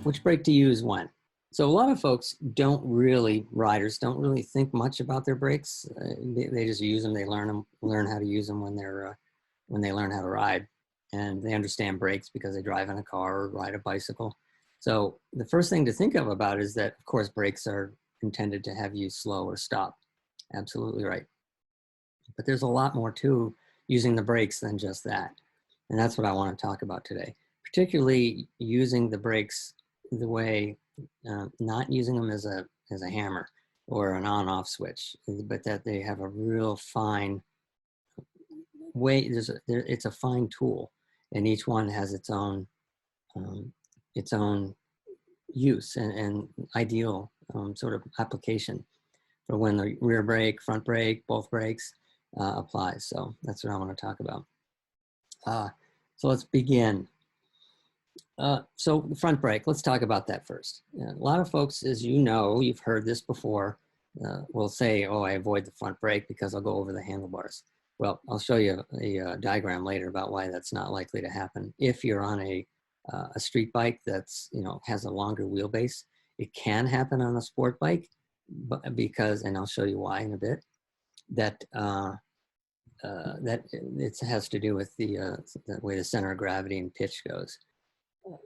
Which brake to use when? So a lot of folks riders don't really think much about their brakes. They just use them. They learn how to use them when they learn how to ride, and they understand brakes because they drive in a car or ride a bicycle. So the first thing to think of about is that, of course, brakes are intended to have you slow or stop. Absolutely right. But there's a lot more to using the brakes than just that. And that's what I want to talk about today, particularly using the brakes the way, not using them as a hammer or an on-off switch, but that they have a real fine way. It's a fine tool, and each one has its own use and ideal sort of application for when the rear brake, front brake, both brakes applies. So that's what I want to talk about. So let's begin. So the front brake, let's talk about that first. A lot of folks, as you know, you've heard this before, will say, oh, I avoid the front brake because I'll go over the handlebars. Well, I'll show you a diagram later about why that's not likely to happen. If you're on a street bike that's, has a longer wheelbase, it can happen on a sport bike, but because, and I'll show you why in a bit, that it has to do with the way the center of gravity and pitch goes.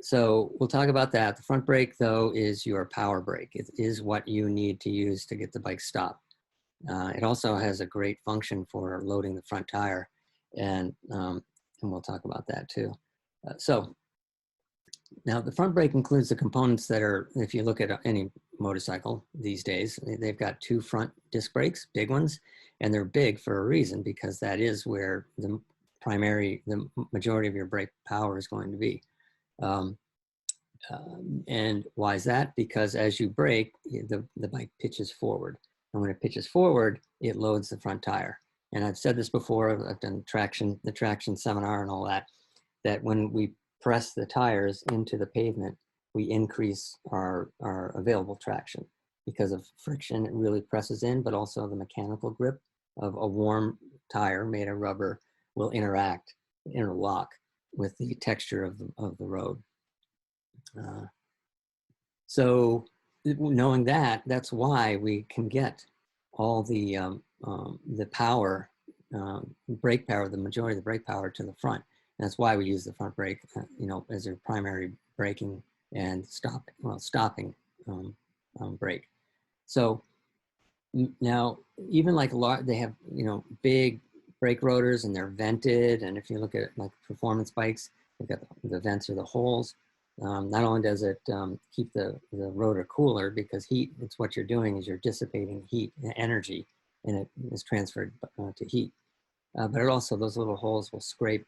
So we'll talk about that. The front brake, though, is your power brake. It is what you need to use to get the bike stopped. It also has a great function for loading the front tire, and we'll talk about that too. So now the front brake includes the components that are, if you look at any motorcycle these days, they've got two front disc brakes, big ones, and they're big for a reason, because that is where the majority of your brake power is going to be. And why is that? Because as you brake, the bike pitches forward. And when it pitches forward, it loads the front tire. And I've said this before, I've done the traction seminar and all that, that when we press the tires into the pavement, we increase our available traction. Because of friction, it really presses in, but also the mechanical grip of a warm tire made of rubber will interlock with the texture of the road. So knowing that, that's why we can get all the power, brake power, the majority of the brake power to the front. And that's why we use the front brake, as your primary braking and stopping brake. So now, even like they have, big brake rotors and they're vented. And if you look at like performance bikes, they've got the vents or the holes. Not only does it keep the rotor cooler, because it's what you're doing is you're dissipating heat and energy, and it is transferred to heat. But it also, those little holes will scrape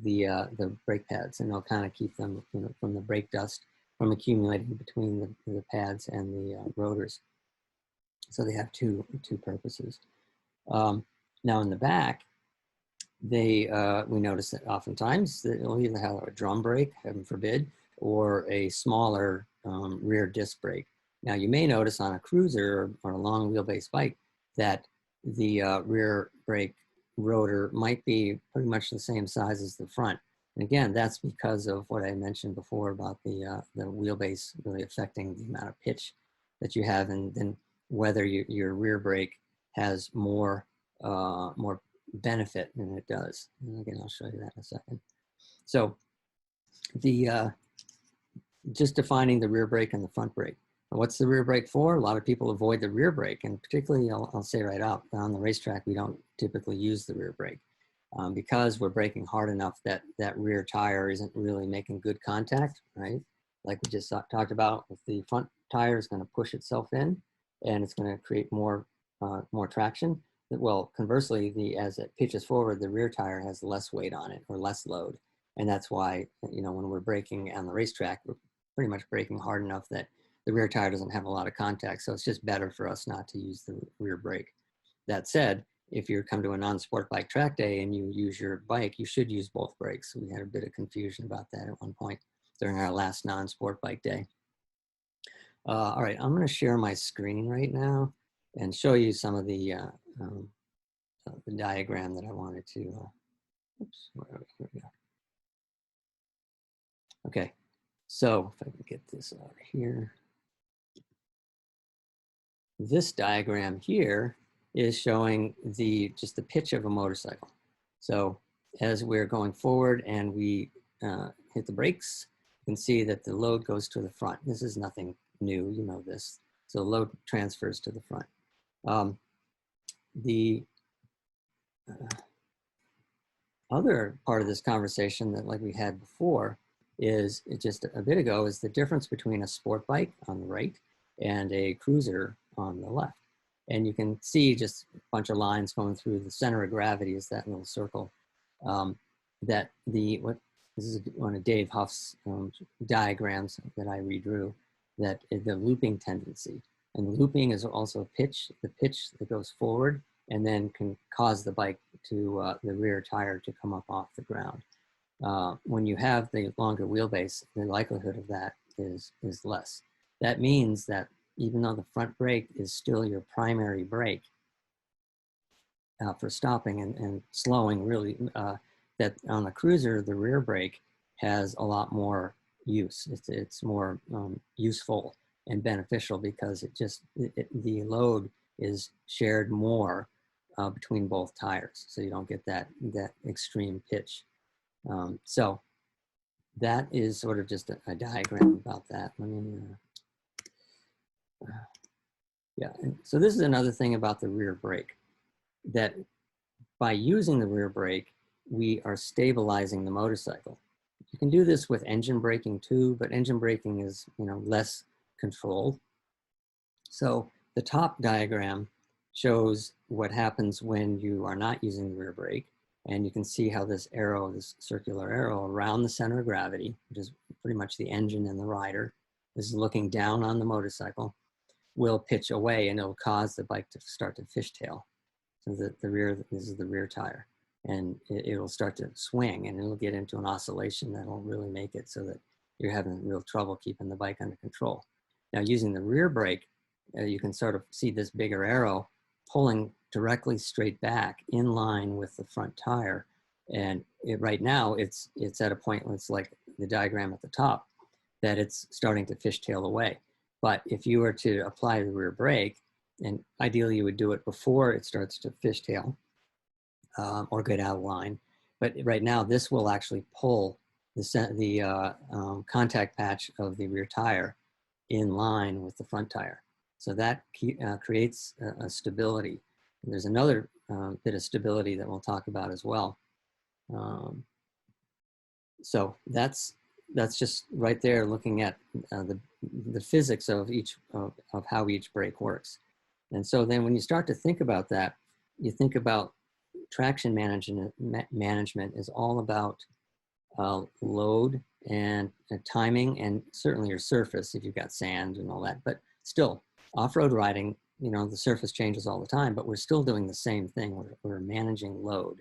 the brake pads, and they'll kind of keep them from the brake dust from accumulating between the pads and the rotors. So they have two purposes. Now in the back, we notice that oftentimes they'll either have a drum brake, heaven forbid, or a smaller rear disc brake. Now you may notice on a cruiser or a long wheelbase bike that the rear brake rotor might be pretty much the same size as the front. And again, that's because of what I mentioned before about the wheelbase really affecting the amount of pitch that you have, and then whether your rear brake has more benefit than it does. And again, I'll show you that in a second. So just defining the rear brake and the front brake. What's the rear brake for? A lot of people avoid the rear brake, and particularly, I'll say right out, on the racetrack, we don't typically use the rear brake because we're braking hard enough that that rear tire isn't really making good contact, right? Like we just talked about, if the front tire is going to push itself in, and it's going to create more traction. Well, conversely, as it pitches forward, the rear tire has less weight on it or less load, and that's why when we're braking on the racetrack, we're pretty much braking hard enough that the rear tire doesn't have a lot of contact. So it's just better for us not to use the rear brake. That said, if you come to a non-sport bike track day and you use your bike, you should use both brakes. We had a bit of confusion about that at one point during our last non-sport bike day. All right, I'm going to share my screen right now and show you some of the diagram that I wanted to. Oops, here we go. Okay, So if I can get this out here, this diagram here is showing just the pitch of a motorcycle. So as we're going forward and we hit the brakes, you can see that the load goes to the front. This is nothing new, you know this. So load transfers to the front. The other part of this conversation that like we had before is just a bit ago is the difference between a sport bike on the right and a cruiser on the left. And you can see just a bunch of lines going through the center of gravity is that little circle. This is one of Dave Huff's diagrams that I redrew, that is the looping tendency. And looping is also the pitch that goes forward and then can cause the bike to, the rear tire to come up off the ground. When you have the longer wheelbase, the likelihood of that is less. That means that even though the front brake is still your primary brake for stopping and slowing, really, that on a cruiser, the rear brake has a lot more use. It's more useful and beneficial because the load is shared more between both tires, so you don't get that extreme pitch. So that is sort of just a diagram about that. Let me, yeah. And so this is another thing about the rear brake, that by using the rear brake, we are stabilizing the motorcycle. You can do this with engine braking too, but engine braking is, you know, less controlled. So the top diagram shows what happens when you are not using the rear brake. And you can see how this arrow, this circular arrow around the center of gravity, which is pretty much the engine and the rider, this is looking down on the motorcycle, will pitch away and it'll cause the bike to start to fishtail. So that this is the rear tire. And it'll start to swing and it'll get into an oscillation that'll really make it so that you're having real trouble keeping the bike under control. Now using the rear brake, you can sort of see this bigger arrow pulling directly straight back in line with the front tire. And right now it's at a point where it's like the diagram at the top, that it's starting to fishtail away. But if you were to apply the rear brake, and ideally you would do it before it starts to fishtail or get out of line. But right now this will actually pull the contact patch of the rear tire in line with the front tire. So that creates a stability. And there's another bit of stability that we'll talk about as well. So that's just right there looking at the physics of of how each brake works. And so then when you start to think about that, you think about traction management is all about load and timing, and certainly your surface if you've got sand and all that. But still, off-road riding, you know, the surface changes all the time, but we're still doing the same thing. We're managing load.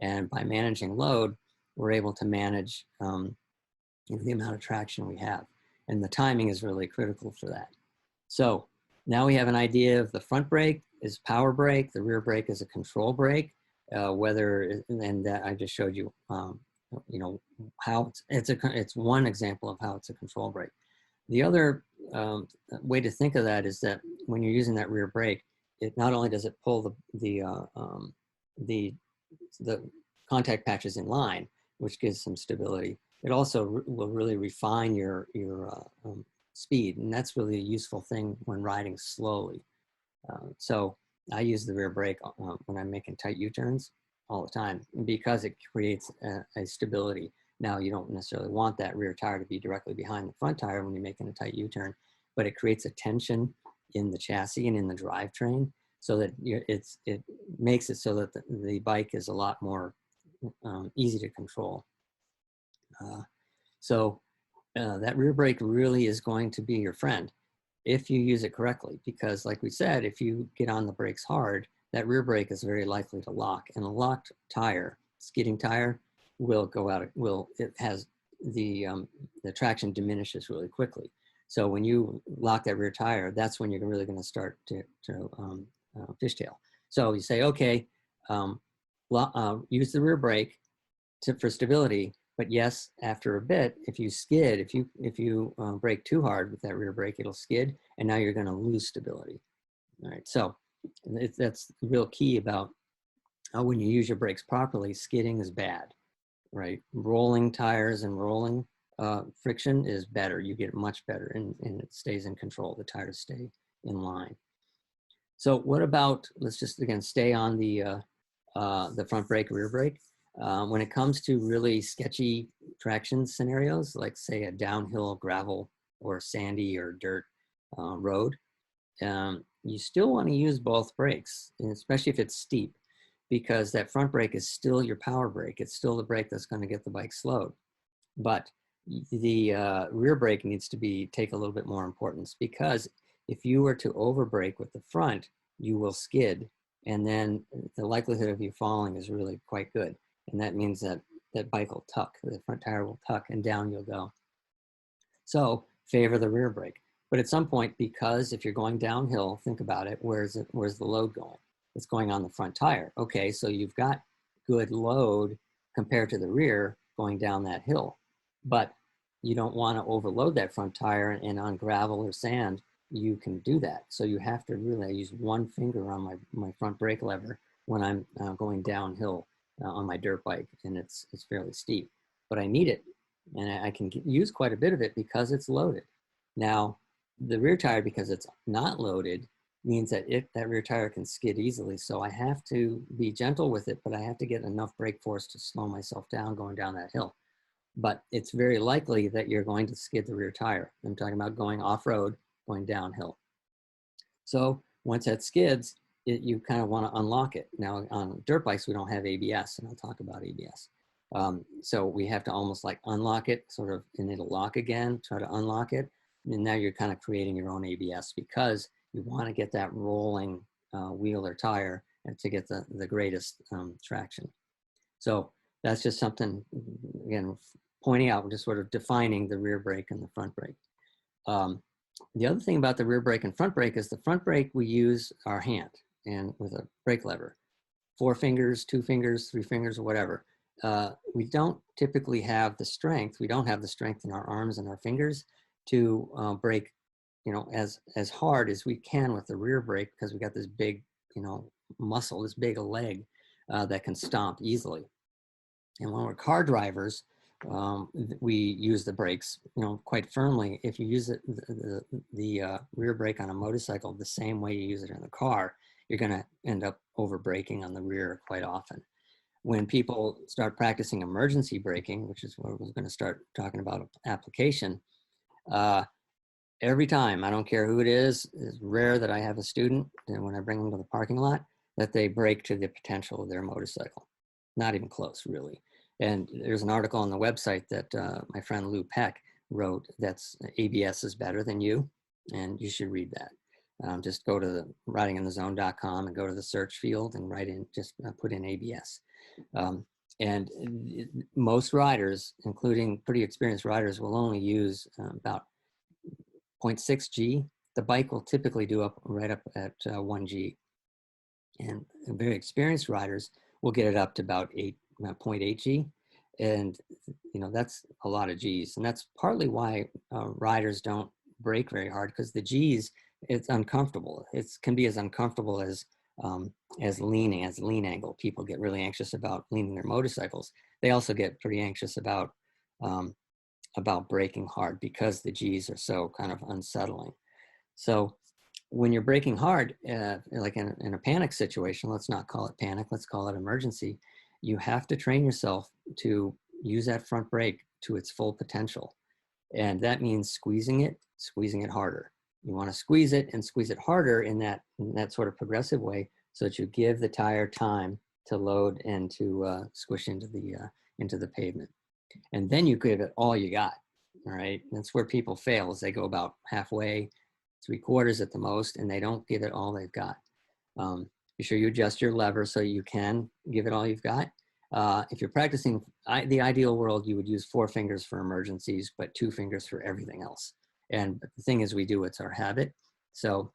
And by managing load, we're able to manage the amount of traction we have. And the timing is really critical for that. So now we have an idea of the front brake is power brake, the rear brake is a control brake, and that I just showed you, you know, how it's one example of how it's a control brake. The other way to think of that is that when you're using that rear brake, it not only does it pull the contact patches in line, which gives some stability, it also will really refine your speed, and that's really a useful thing when riding slowly. So I use the rear brake when I'm making tight U-turns all the time because it creates a stability. Now you don't necessarily want that rear tire to be directly behind the front tire when you're making a tight U-turn, but it creates a tension in the chassis and in the drivetrain so that it makes it so that the bike is a lot more easy to control. So that rear brake really is going to be your friend if you use it correctly, because like we said, if you get on the brakes hard, that rear brake is very likely to lock, and a locked tire, skidding tire, will go out, it has the traction diminishes really quickly. So when you lock that rear tire, that's when you're really going to start to fishtail. So you say, okay, use the rear brake for stability, But yes, after a bit, if you skid, if you brake too hard with that rear brake, it'll skid, and now you're going to lose stability. All right, so that's the real key about when you use your brakes properly. Skidding is bad, right? Rolling tires and rolling friction is better. You get much better, and it stays in control. The tires stay in line. So what about, let's just again stay on the front brake, rear brake. When it comes to really sketchy traction scenarios, like say a downhill gravel or sandy or dirt road, you still want to use both brakes, and especially if it's steep, because that front brake is still your power brake. It's still the brake that's going to get the bike slowed. But the rear brake needs to take a little bit more importance, because if you were to over brake with the front, you will skid, and then the likelihood of you falling is really quite good. And that means that that bike will tuck, the front tire will tuck, and down you'll go. So favor the rear brake. But at some point, because if you're going downhill, think about it, where's the load going? It's going on the front tire. Okay, so you've got good load compared to the rear going down that hill. But you don't want to overload that front tire, and on gravel or sand, you can do that. So you have to really use one finger on my front brake lever when I'm going downhill on my dirt bike, and it's fairly steep. But I need it, and I can use quite a bit of it because it's loaded. Now, the rear tire, because it's not loaded, means that that rear tire can skid easily. So I have to be gentle with it, but I have to get enough brake force to slow myself down going down that hill. But it's very likely that you're going to skid the rear tire. I'm talking about going off-road, going downhill. So once that skids, you kind of want to unlock it. Now on dirt bikes, we don't have ABS, and I'll talk about ABS. So we have to almost like unlock it, sort of, and it'll lock again, try to unlock it. And now you're kind of creating your own ABS, because you want to get that rolling wheel or tire and to get the greatest traction. So that's just something, again, pointing out, just sort of defining the rear brake and the front brake. The other thing about the rear brake and front brake is the front brake, we use our hand and with a brake lever, 4 fingers, 2 fingers, 3 fingers, or whatever. We don't typically have the strength. We don't have the strength in our arms and our fingers to brake, as hard as we can with the rear brake, because we got this big, muscle, this big leg that can stomp easily. And when we're car drivers, we use the brakes, quite firmly. If you use the rear brake on a motorcycle the same way you use it in the car, you're going to end up over braking on the rear quite often. When people start practicing emergency braking, which is what we're going to start talking about application, every time, I don't care who it is, it's rare that I have a student, and when I bring them to the parking lot, that they brake to the potential of their motorcycle. Not even close, really. And there's an article on the website that my friend Lou Peck wrote that's ABS is better than you, and you should read that. Just go to the ridinginthezone.com and go to the search field and write in, just put in ABS. And most riders, including pretty experienced riders, will only use about 0.6 G. The bike will typically do right up at 1 G. And very experienced riders will get it up to about 0.8 G. And, that's a lot of Gs. And that's partly why riders don't brake very hard, because the Gs, it's uncomfortable. It can be as uncomfortable as lean angle. People get really anxious about leaning their motorcycles. They also get pretty anxious about braking hard, because the Gs are so kind of unsettling. So when you're braking hard, like in a panic situation, let's not call it panic, let's call it emergency, you have to train yourself to use that front brake to its full potential. And that means squeezing it harder. You want to squeeze it and squeeze it harder in that sort of progressive way, so that you give the tire time to load and to squish into the pavement. And then you give it all you got. All right. That's where people fail, is they go about halfway, 3/4 at the most, and they don't give it all they've got. Be sure you adjust your lever so you can give it all you've got. If you're practicing the ideal world, you would use 4 fingers for emergencies, but 2 fingers for everything else. And the thing is, it's our habit. So,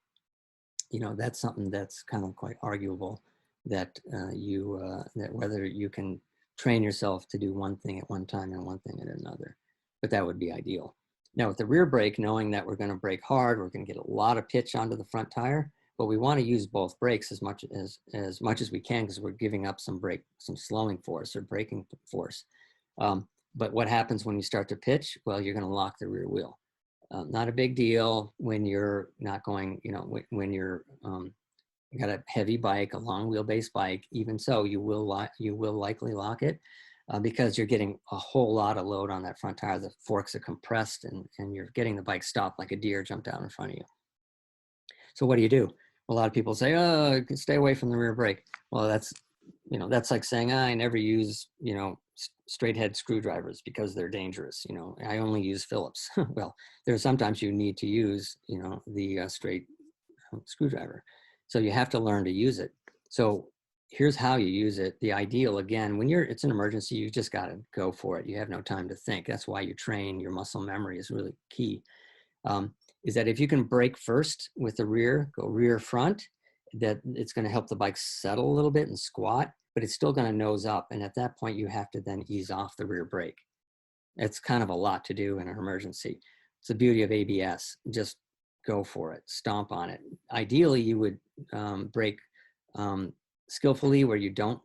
that's something that's kind of quite arguable, that that whether you can train yourself to do one thing at one time and one thing at another. But that would be ideal. Now with the rear brake, knowing that we're going to brake hard, we're going to get a lot of pitch onto the front tire, but we want to use both brakes as much as we can, because we're giving up some slowing force or braking force. But what happens when you start to pitch? Well, you're going to lock the rear wheel. Not a big deal when you're not going, when you're you got a heavy bike, a long wheelbase bike. Even so, you will likely lock it because you're getting a whole lot of load on that front tire. The forks are compressed, and you're getting the bike stopped like a deer jumped out in front of you. So what do? A lot of people say, "Oh, stay away from the rear brake." Well, that's like saying, I never use straight head screwdrivers because they're dangerous. I only use Phillips. Well, there's sometimes you need to use the straight screwdriver. So you have to learn to use it. So here's how you use it. The ideal, again, when it's an emergency, you just got to go for it. You have no time to think. That's why you train. Your muscle memory is really key. Is that if you can brake first with the rear, go rear front, that it's going to help the bike settle a little bit and squat, but it's still going to nose up. And at that point, you have to then ease off the rear brake. It's kind of a lot to do in an emergency. It's the beauty of ABS. Just go for it, stomp on it. Ideally, you would brake skillfully where you don't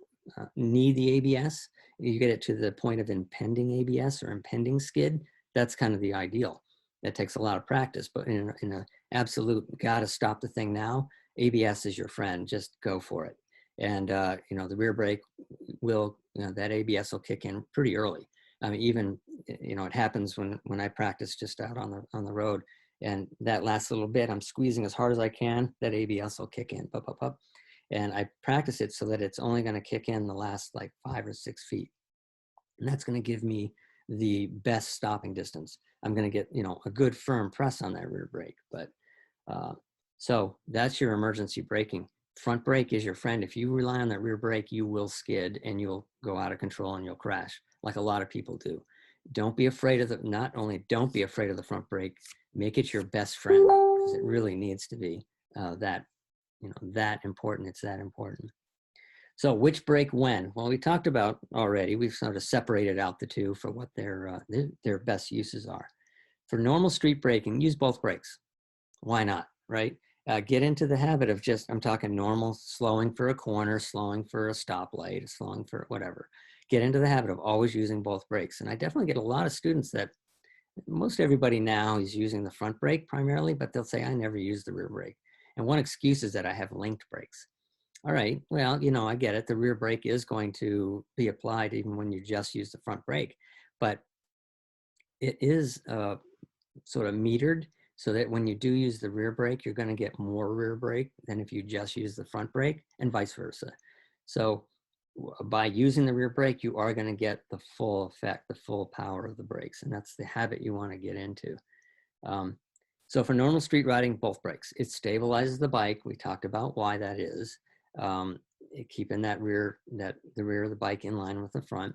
need the ABS. You get it to the point of impending ABS or impending skid. That's kind of the ideal. That takes a lot of practice, but in an absolute gotta stop the thing now, ABS is your friend. Just go for it. And the rear brake will, that ABS will kick in pretty early. I mean, even it happens when I practice just out on the road, and that last little bit, I'm squeezing as hard as I can. That ABS will kick in, pop, pop, pop, and I practice it so that it's only going to kick in the last like 5 or 6 feet, and that's going to give me the best stopping distance. I'm going to get a good firm press on that rear brake. But so that's your emergency braking. Front brake is your friend. If you rely on that rear brake, you will skid and you'll go out of control and you'll crash, like a lot of people do. Don't be afraid of not only don't be afraid of the front brake, make it your best friend, because it really needs to be that important. It's that important. So which brake when? Well, we talked about already. We've sort of separated out the two for what their best uses are. For normal street braking, use both brakes. Why not, right? Get into the habit of I'm talking normal, slowing for a corner, slowing for a stoplight, slowing for whatever. Get into the habit of always using both brakes. And I definitely get a lot of students that most everybody now is using the front brake primarily, but they'll say, I never use the rear brake. And one excuse is that I have linked brakes. All right, well, I get it. The rear brake is going to be applied even when you just use the front brake, but it is sort of metered so that when you do use the rear brake, you're going to get more rear brake than if you just use the front brake, and vice versa. So by using the rear brake, you are going to get the full effect, the full power of the brakes, and that's the habit you want to get into. So for normal street riding, both brakes. It stabilizes the bike. We talked about why that is. Keeping the rear of the bike in line with the front.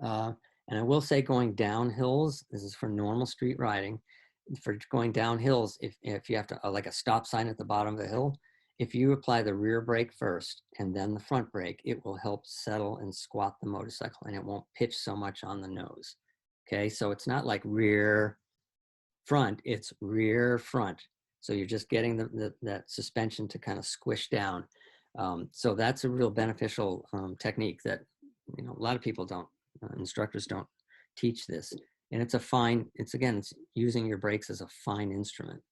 And I will say, going down hills, this is for normal street riding. For going down hills, if you have to, like a stop sign at the bottom of the hill, if you apply the rear brake first and then the front brake, it will help settle and squat the motorcycle, and it won't pitch so much on the nose. Okay, so it's not like rear front, it's rear front. So you're just getting that suspension to kind of squish down. So that's a real beneficial technique that a lot of people don't, instructors don't teach this. And it's it's using your brakes as a fine instrument.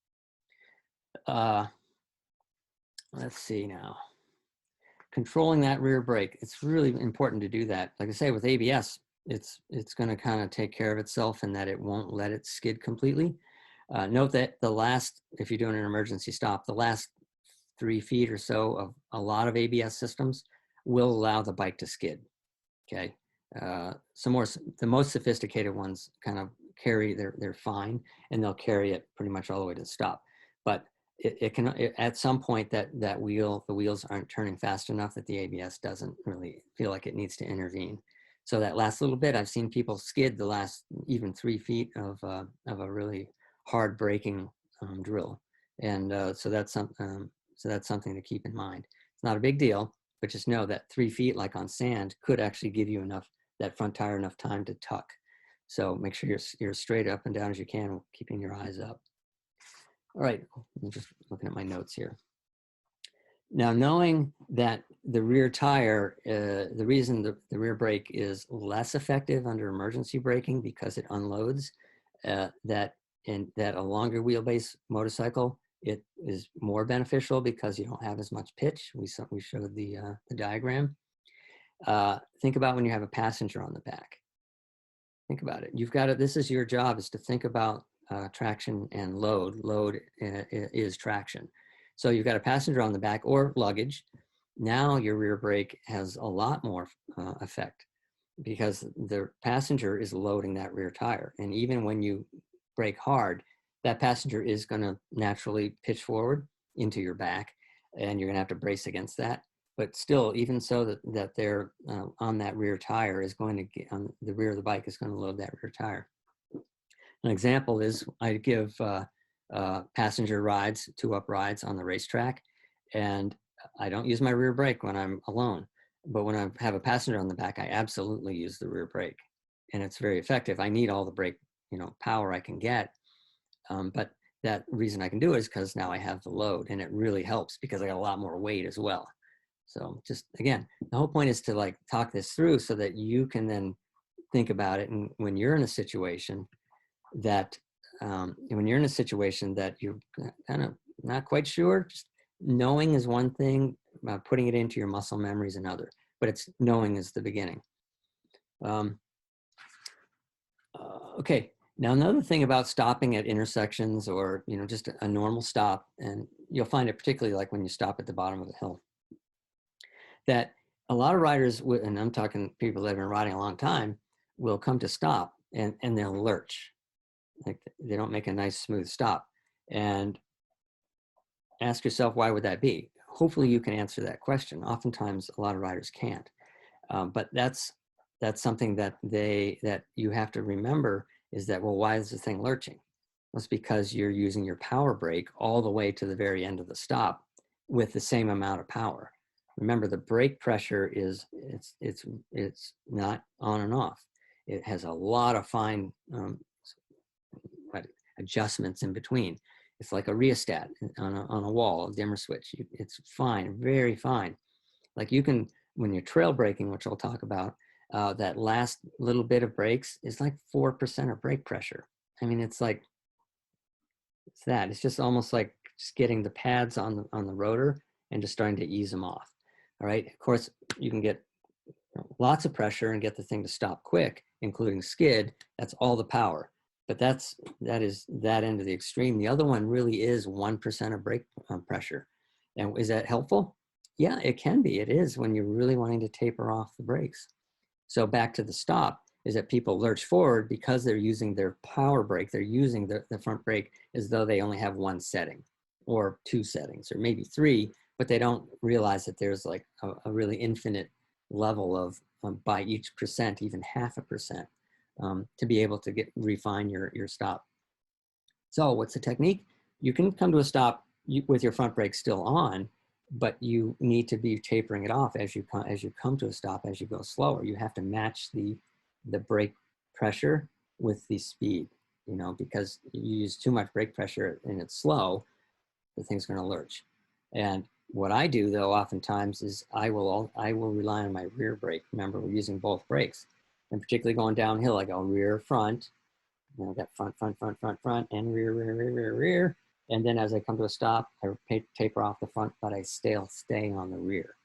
Let's see now. Controlling that rear brake, it's really important to do that. Like I say, with ABS, it's going to kind of take care of itself in that it won't let it skid completely. Note that if you're doing an emergency stop, the last 3 feet or so of a lot of ABS systems will allow the bike to skid. Okay, the most sophisticated ones kind of they're fine, and they'll carry it pretty much all the way to the stop. But it can at some point the wheels aren't turning fast enough that the ABS doesn't really feel like it needs to intervene. So that last little bit, I've seen people skid the last even 3 feet of a really hard braking drill, and so that's something to keep in mind. It's not a big deal. but just know that 3 feet, like on sand, could actually give you enough, that front tire enough time to tuck. So make sure you're straight up and down as you can, keeping your eyes up. All right, I'm just looking at my notes here. Now, knowing that the rear tire, the reason the rear brake is less effective under emergency braking because it unloads, that a longer wheelbase motorcycle, it is more beneficial because you don't have as much pitch. We showed the diagram. Think about when you have a passenger on the back. Think about it. You've got to, this is your job, is to think about traction and load. Load is traction. So you've got a passenger on the back or luggage. Now your rear brake has a lot more effect because the passenger is loading that rear tire. And even when you brake hard, that passenger is going to naturally pitch forward into your back, and you're going to have to brace against that. But still, even so that they're on that rear tire is going to get on the rear of the bike is going to load that rear tire. An example is I give passenger rides, 2-up rides on the racetrack, and I don't use my rear brake when I'm alone. But when I have a passenger on the back, I absolutely use the rear brake, and it's very effective. I need all the brake, power I can get, but that reason I can do it is because now I have the load, and it really helps because I got a lot more weight as well. So just, again, the whole point is to like talk this through so that you can then think about it. And when you're in a situation that, you're kind of not quite sure, just knowing is one thing, putting it into your muscle memory is another, but it's knowing is the beginning. Okay. Now, another thing about stopping at intersections or, just a normal stop, and you'll find it particularly like when you stop at the bottom of the hill, that a lot of riders, and I'm talking people that have been riding a long time, will come to stop and they'll lurch. Like they don't make a nice smooth stop. And ask yourself, why would that be? Hopefully you can answer that question. Oftentimes a lot of riders can't. But that's something that you have to remember is that, well, why is the thing lurching? Well, it's because you're using your power brake all the way to the very end of the stop with the same amount of power. Remember, the brake pressure it's not on and off. It has a lot of fine adjustments in between. It's like a rheostat on a wall, a dimmer switch. It's fine, very fine. Like you can, when you're trail braking, which I'll talk about, that last little bit of brakes is like 4% of brake pressure. I mean, it's like, it's just almost like just getting the pads on the rotor and just starting to ease them off. All right. Of course, you can get lots of pressure and get the thing to stop quick, including skid. That's all the power. But that is that end of the extreme. The other one really is 1% of brake pressure. And is that helpful? Yeah, it can be. It is when you're really wanting to taper off the brakes. So back to the stop is that people lurch forward because they're using their power brake. They're using the front brake as though they only have one setting or 2 settings or maybe 3, but they don't realize that there's like a really infinite level of by each percent, even 0.5%, to be able to refine your stop. So what's the technique? You can come to a stop with your front brake still on, but you need to be tapering it off as you come to a stop, as you go slower. You have to match the brake pressure with the speed, because you use too much brake pressure and it's slow, the thing's going to lurch. And what I do though, oftentimes, is I will rely on my rear brake. Remember, we're using both brakes, and particularly going downhill, I go rear, front. That front, and rear. And then as I come to a stop, I taper off the front, but I stay on the rear.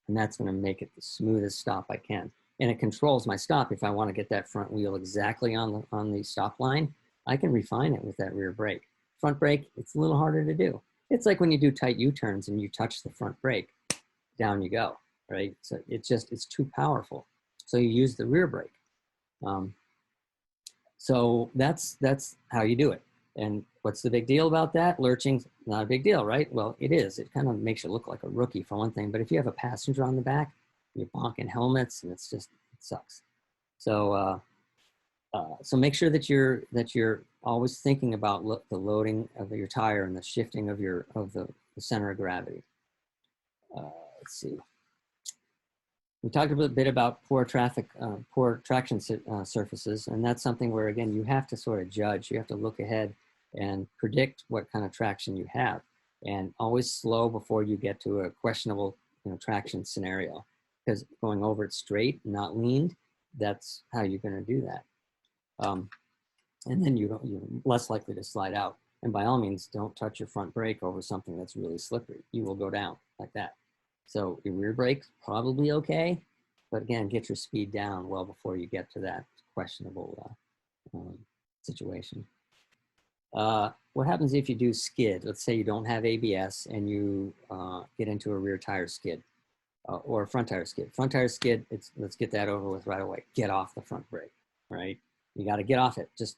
And that's going to make it the smoothest stop I can. And it controls my stop. If I want to get that front wheel exactly on the stop line, I can refine it with that rear brake. Front brake, it's a little harder to do. It's like when you do tight U-turns and you touch the front brake, down you go, right? So it's too powerful. So you use the rear brake. So that's how you do it. And what's the big deal about that? Lurching's not a big deal, right? Well, it is. It kind of makes you look like a rookie for one thing. But if you have a passenger on the back, you're bonking helmets, and it sucks. So so make sure that you're always thinking about the loading of your tire and the shifting of the center of gravity. Let's see. We talked a bit about poor traction surfaces, and that's something where, again, you have to sort of judge. You have to look ahead and predict what kind of traction you have, and always slow before you get to a questionable, traction scenario. Because going over it straight, not leaned, that's how you're going to do that. And then you're less likely to slide out. And by all means, don't touch your front brake over something that's really slippery. You will go down like that. So your rear brake's probably okay, but again, get your speed down well before you get to that questionable situation. What happens if you do skid? Let's say you don't have ABS and you get into a rear tire skid or a front tire skid. Front tire skid, let's get that over with right away. Get off the front brake, right? You got to get off it. Just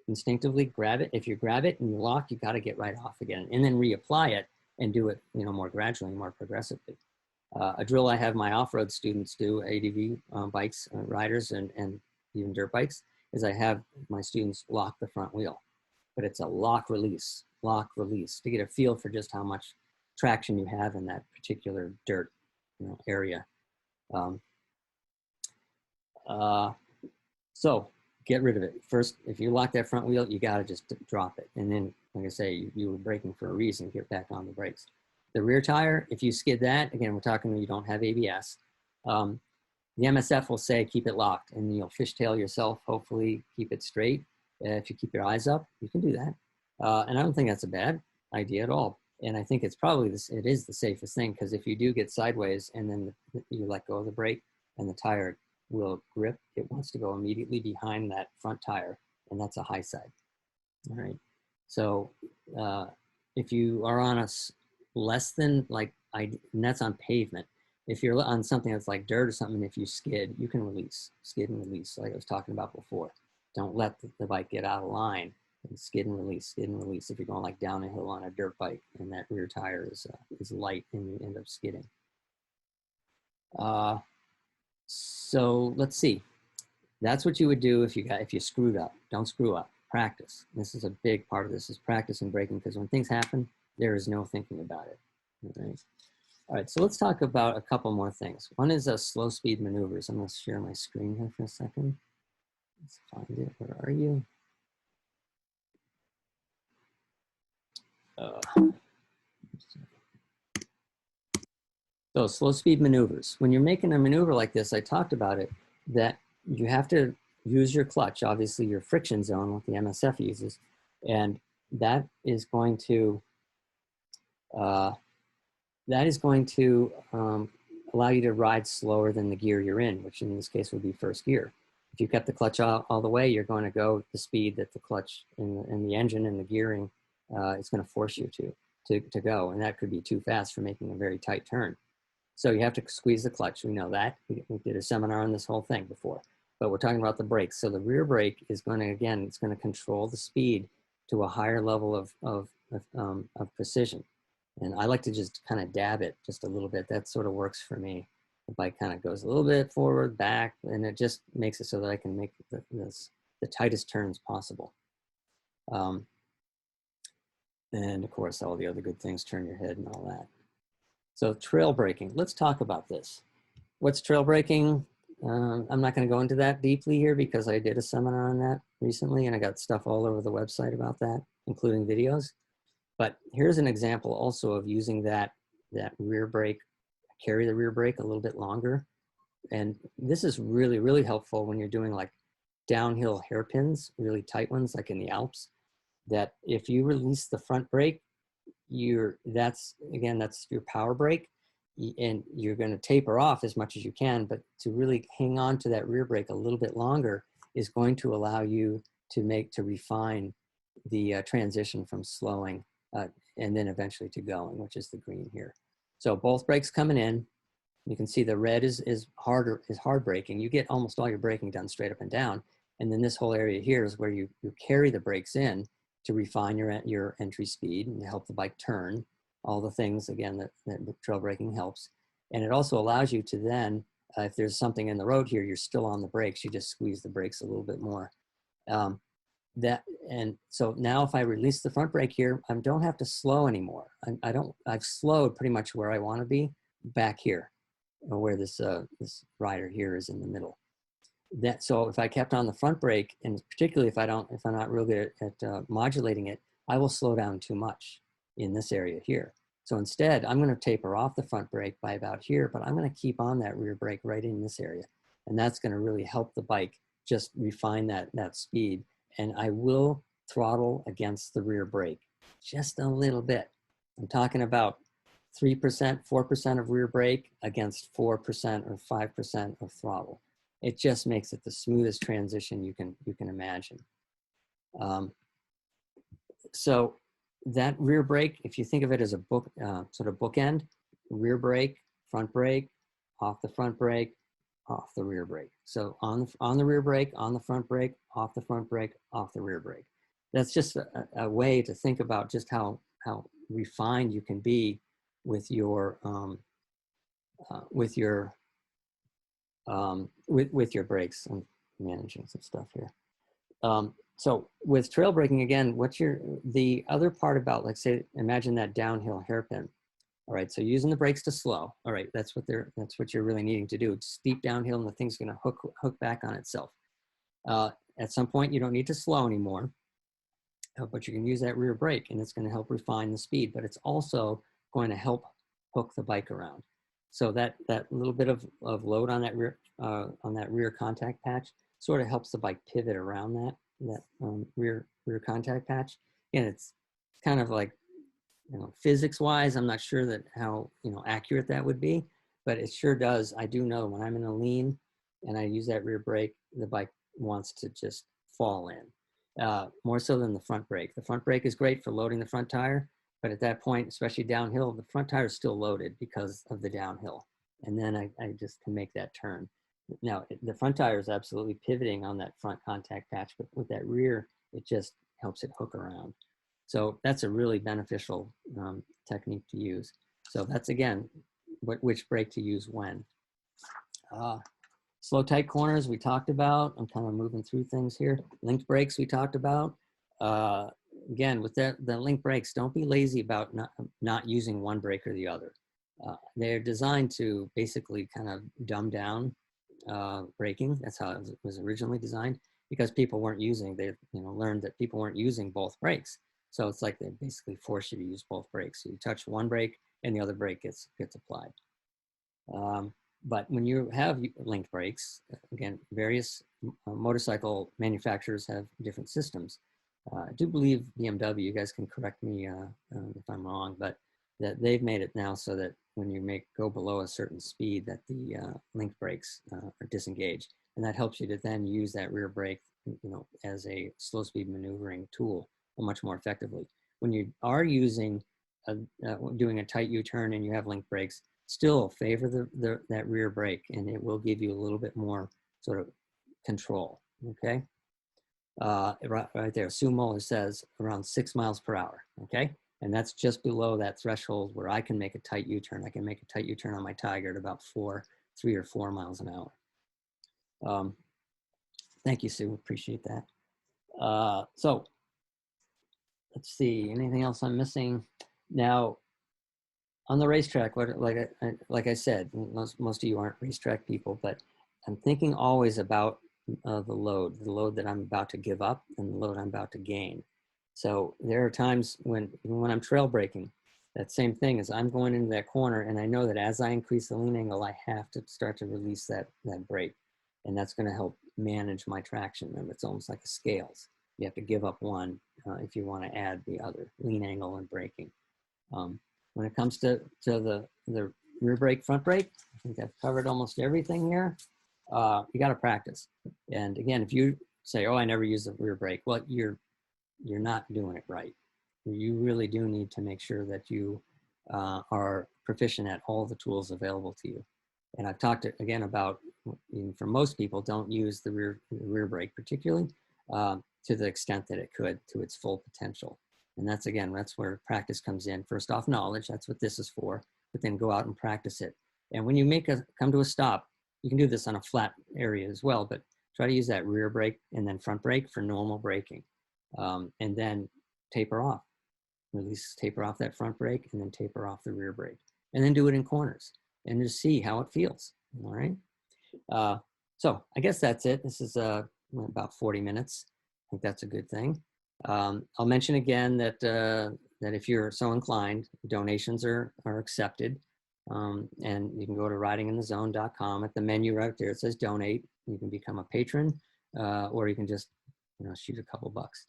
instinctively grab it. If you grab it and you lock, you got to get right off again, and then reapply it and do it, more gradually, more progressively. A drill I have my off-road students do, ADV bikes, riders, and even dirt bikes, is I have my students lock the front wheel, but it's a lock release to get a feel for just how much traction you have in that particular dirt, area. So get rid of it. First, if you lock that front wheel, you got to just drop it. And then, like I say, you were braking for a reason, get back on the brakes. The rear tire, if you skid that, again, we're talking when you don't have ABS, the MSF will say keep it locked, and you'll fishtail yourself, hopefully keep it straight. If you keep your eyes up, you can do that. And I don't think that's a bad idea at all. And I think it's probably, it is the safest thing, because if you do get sideways and then you let go of the brake and the tire will grip, it wants to go immediately behind that front tire, and that's a high side. All right. So if you are on a less than and that's on pavement. If you're on something that's like dirt or something, if you skid, you can skid and release, like I was talking about before. Don't let the bike get out of line, and skid and release. If you're going like down a hill on a dirt bike and that rear tire is light and you end up skidding. So let's see. That's what you would do if you screwed up. Don't screw up. Practice. This is a big part of this, is practicing braking, because when things happen, there is no thinking about it. All right, so let's talk about a couple more things. One is slow speed maneuvers. I'm going to share my screen here for a second. Let's find it. Where are you? So slow speed maneuvers. When you're making a maneuver like this, I talked about it, that you have to use your clutch, obviously your friction zone, what the MSF uses, and that is going to allow you to ride slower than the gear you're in, which in this case would be first gear. If you kept the clutch all the way, you're going to go at the speed that the clutch and the engine and the gearing is going to force you to go, and that could be too fast for making a very tight turn. So you have to squeeze the clutch. We know that. We did a seminar on this whole thing before, but we're talking about the brakes. So the rear brake is going to, again, it's going to control the speed to a higher level of precision. And I like to just kind of dab it just a little bit. That sort of works for me. The bike kind of goes a little bit forward, back, and it just makes it so that I can make the tightest turns possible. And of course, all the other good things, turn your head and all that. So trail braking, let's talk about this. What's trail braking? I'm not going to go into that deeply here because I did a seminar on that recently, and I got stuff all over the website about that, including videos. But here's an example also of using that rear brake, carry the rear brake a little bit longer. And this is really, really helpful when you're doing like downhill hairpins, really tight ones, like in the Alps, that if you release the front brake, that's your power brake, and you're going to taper off as much as you can, but to really hang on to that rear brake a little bit longer is going to allow you to refine the transition from slowing and then eventually to going, which is the green here. So both brakes coming in. You can see the red is hard braking. You get almost all your braking done straight up and down. And then this whole area here is where you carry the brakes in to refine your entry speed and help the bike turn. All the things, again, that trail braking helps. And it also allows you to then, if there's something in the road here, you're still on the brakes, you just squeeze the brakes a little bit more. And so now if I release the front brake here, I don't have to slow anymore. I've slowed pretty much where I want to be back here. where this rider here is in the middle. So if I kept on the front brake, and particularly if I'm not real good at modulating it, I will slow down too much in this area here. So instead, I'm going to taper off the front brake by about here, but I'm going to keep on that rear brake right in this area. And that's going to really help the bike just refine that speed. And I will throttle against the rear brake just a little bit. I'm talking about 3%, 4% of rear brake against 4% or 5% of throttle. It just makes it the smoothest transition you can imagine. So that rear brake, if you think of it as a sort of bookend, rear brake, front brake, off the front brake, off the rear brake. So on the rear brake, on the front brake, off the front brake, off the rear brake. That's just a way to think about just how refined you can be with your brakes. I'm managing some stuff here. So with trail braking, again, the other part about, like, say, imagine that downhill hairpin. All right, so using the brakes to slow. All right, that's what you're really needing to do. It's steep downhill, and the thing's going to hook back on itself. At some point, you don't need to slow anymore, but you can use that rear brake, and it's going to help refine the speed. But it's also going to help hook the bike around. So that little bit of load on that rear contact patch sort of helps the bike pivot around that rear contact patch. And it's kind of like, physics wise, I'm not sure that how accurate that would be, but it sure does. I do know when I'm in a lean and I use that rear brake, the bike wants to just fall in, more so than the front brake. The front brake is great for loading the front tire, but at that point, especially downhill, the front tire is still loaded because of the downhill. And then I just can make that turn. Now, the front tire is absolutely pivoting on that front contact patch, but with that rear, it just helps it hook around. So that's a really beneficial technique to use. So that's, again, which brake to use when. Slow, tight corners we talked about. I'm kind of moving through things here. Linked brakes we talked about. Again, with the link brakes, don't be lazy about not using one brake or the other. They're designed to basically kind of dumb down braking. That's how it was originally designed, because people weren't using, they learned that people weren't using both brakes. So it's like they basically force you to use both brakes. So you touch one brake and the other brake gets applied. But when you have linked brakes, again, various motorcycle manufacturers have different systems. I do believe BMW, you guys can correct me if I'm wrong, but that they've made it now so that when you go below a certain speed, that the linked brakes are disengaged. And that helps you to then use that rear brake, as a slow speed maneuvering tool much more effectively. When you are using, doing a tight U-turn and you have linked brakes, still favor that rear brake, and it will give you a little bit more sort of control, okay? Right there, Sue Muller says around 6 miles per hour, okay? And that's just below that threshold where I can make a tight U-turn. I can make a tight U-turn on my Tiger at about 3 or 4 miles an hour. Thank you, Sue, appreciate that. So let's see, anything else I'm missing? Now, on the racetrack, like I said, most of you aren't racetrack people, but I'm thinking always about the load that I'm about to give up and the load I'm about to gain. So there are times even when I'm trail braking, that same thing is I'm going into that corner and I know that as I increase the lean angle, I have to start to release that brake. And that's going to help manage my traction. Remember, it's almost like a scales. You have to give up one if you want to add the other, lean angle and braking. When it comes to the rear brake, front brake, I think I've covered almost everything here. You got to practice. And again, if you say, oh, I never use the rear brake, well, you're not doing it right. You really do need to make sure that you are proficient at all the tools available to you. And I've talked again about, for most people, don't use the rear brake particularly to the extent that it could, to its full potential. And that's where practice comes in. First off, knowledge, that's what this is for, but then go out and practice it. And when you come to a stop, you can do this on a flat area as well, but try to use that rear brake and then front brake for normal braking. And then taper off. Taper off that front brake and then taper off the rear brake. And then do it in corners. and just see how it feels. All right. So I guess that's it. This is about 40 minutes. I think that's a good thing. I'll mention again that that if you're so inclined, donations are accepted. And you can go to ridinginthezone.com. At the menu right there, it says donate. You can become a patron, or you can just shoot a couple bucks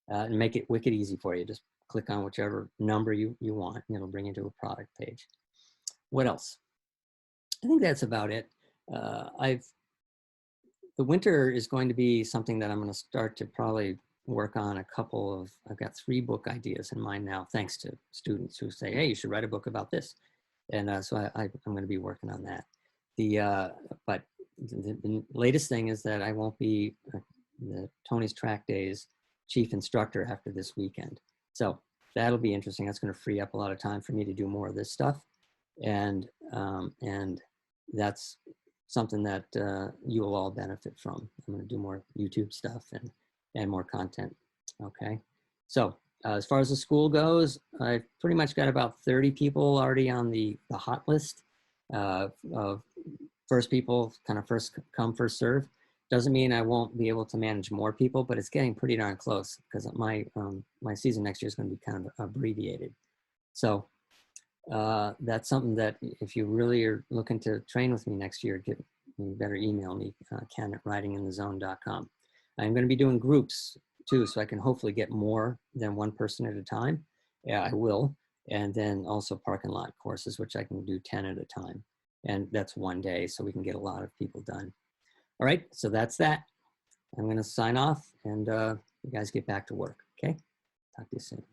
and make it wicked easy for you. Just click on whichever number you want, and it'll bring you to a product page. What else? I think that's about it. The winter is going to be something that I'm going to start to probably work on I've got 3 book ideas in mind now, thanks to students who say, hey, you should write a book about this. And so I'm going to be working on that. But the latest thing is that I won't be the Tony's Track Days chief instructor after this weekend. So that'll be interesting. That's going to free up a lot of time for me to do more of this stuff. And that's something that you will all benefit from. I'm going to do more YouTube stuff and more content. Okay. So as far as the school goes, I've pretty much got about 30 people already on the hot list of first people, kind of first come, first serve. Doesn't mean I won't be able to manage more people, but it's getting pretty darn close because my season next year is going to be kind of abbreviated. So that's something that if you really are looking to train with me next year, you better email me, ken@ridinginthezone.com. I'm going to be doing groups too, so I can hopefully get more than one person at a time. Yeah, I will. And then also parking lot courses, which I can do 10 at a time. And that's one day, so we can get a lot of people done. All right, so that's that. I'm going to sign off, and you guys get back to work, okay? Talk to you soon.